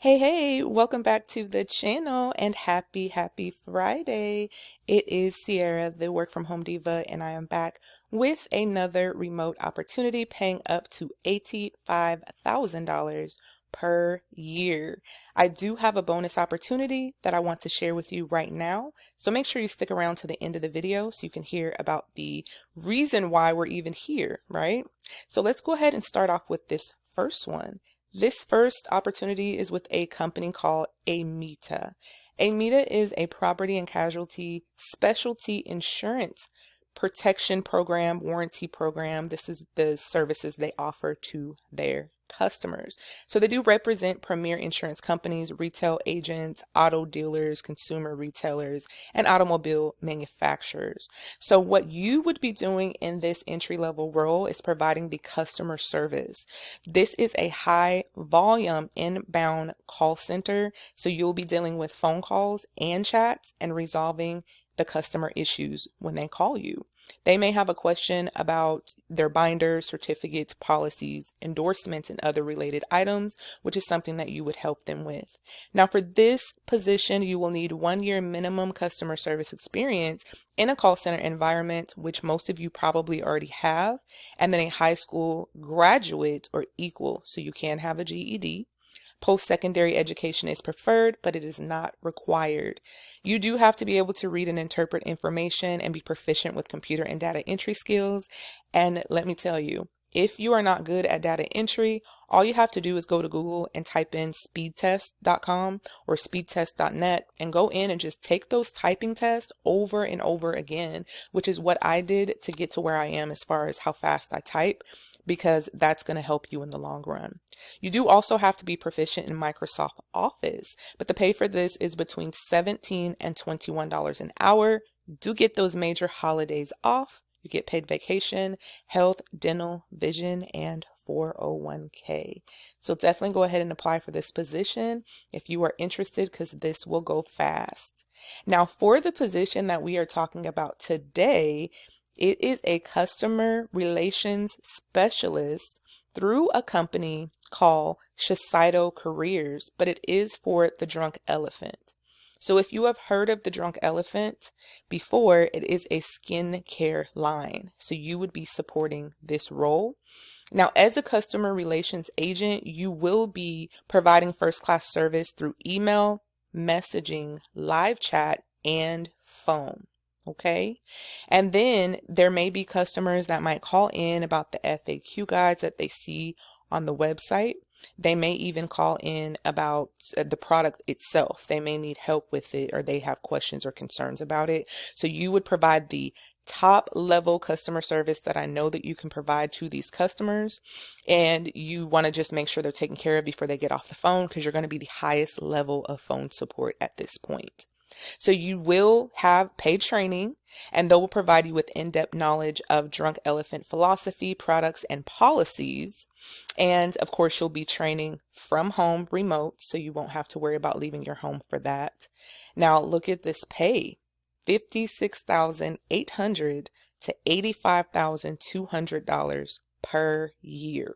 Hey, welcome back to the channel and happy Friday. It is Sierra, the work from home diva, and I am back with another remote opportunity paying up to $85,000 per year. I do have a bonus opportunity that I want to share with you right now. So make sure you stick around to the end of the video so you can hear about the reason why we're even here, right? So let's go ahead and start off with this first one. This first opportunity is with a company called Amita. Amita is a property and casualty specialty insurance protection program, warranty program. This is the services they offer to their customers. So they do represent premier insurance companies, retail agents, auto dealers, consumer retailers, and automobile manufacturers. So what you would be doing in this entry-level role is providing the customer service. This is a high volume inbound call center, so you'll be dealing with phone calls and chats and resolving the customer issues when they call you. They may have a question about their binders, certificates, policies, endorsements, and other related items, which is something that you would help them with. Now, for this position, you will need 1 year minimum customer service experience in a call center environment, which most of you probably already have, and then a high school graduate or equal, so you can have a GED. Post-secondary education is preferred, but it is not required. You do have to be able to read and interpret information and be proficient with computer and data entry skills. And let me tell you, if you are not good at data entry, all you have to do is go to Google and type in speedtest.com or speedtest.net and go in and just take those typing tests over and over again, which is what I did to get to where I am as far as how fast I type, because that's going to help you in the long run. You do also have to be proficient in Microsoft Office, but the pay for this is between $17 and $21 an hour. You do get those major holidays off. You get paid vacation, health, dental, vision, and 401k. So definitely go ahead and apply for this position if you are interested, because this will go fast. Now, for the position that we are talking about today, it is a customer relations specialist through a company called Shiseido Careers, but it is for the Drunk Elephant. So if you have heard of the Drunk Elephant before, it is a skincare line. So you would be supporting this role. Now, as a customer relations agent, you will be providing first-class service through email, messaging, live chat, and phone. Okay. And then there may be customers that might call in about the FAQ guides that they see on the website. They may even call in about the product itself. They may need help with it, or they have questions or concerns about it. So you would provide the top level customer service that I know that you can provide to these customers, and you want to just make sure they're taken care of before they get off the phone, because you're going to be the highest level of phone support at this point. So you will have paid training, and they will provide you with in-depth knowledge of Drunk Elephant philosophy, products, and policies. And of course, you'll be training from home remote, so you won't have to worry about leaving your home for that. Now, look at this pay. $56,800 to $85,200 per year.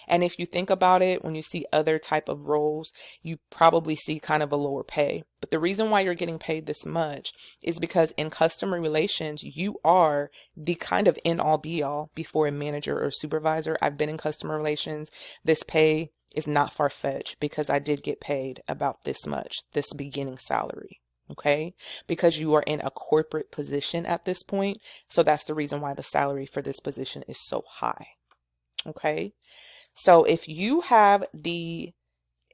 And if you think about it, when you see other type of roles, you probably see kind of a lower pay. But the reason why you're getting paid this much is because in customer relations, you are the kind of end all be all before a manager or supervisor. I've been in customer relations. This pay is not far-fetched, because I did get paid about this much, this beginning salary. Okay, because you are in a corporate position at this point. So that's the reason why the salary for this position is so high. Okay. So if you have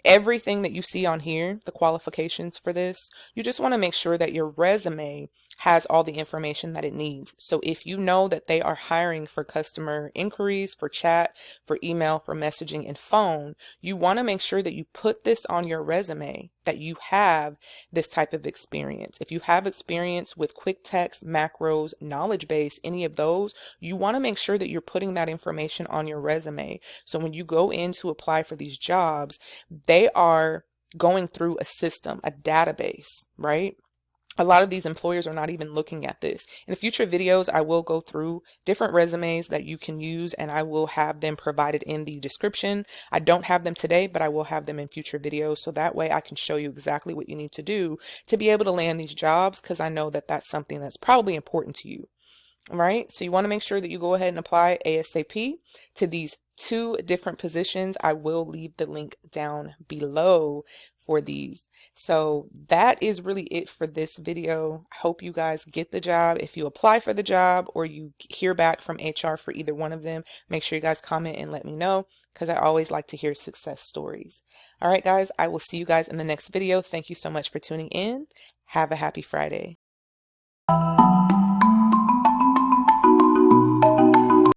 everything that you see on here, the qualifications for this, you just want to make sure that your resume has all the information that it needs. So if you know that they are hiring for customer inquiries, for chat, for email, for messaging, and phone, you want to make sure that you put this on your resume, that you have this type of experience. If you have experience with quick text, macros, knowledge base, any of those, you want to make sure that you're putting that information on your resume. So when you go in to apply for these jobs, they are going through a system, a database, right? A lot of these employers are not even looking at this. In future videos, I will go through different resumes that you can use, and I will have them provided in the description. I don't have them today, but I will have them in future videos. So that way I can show you exactly what you need to do to be able to land these jobs, because I know that that's something that's probably important to you. Right? So you want to make sure that you go ahead and apply ASAP to these 2 different positions. I will leave the link down below for these. So that is really it for this video. I hope you guys get the job. If you apply for the job or you hear back from HR for either one of them, make sure you guys comment and let me know, because I always like to hear success stories. All right, guys, I will see you guys in the next video. Thank you so much for tuning in. Have a happy Friday.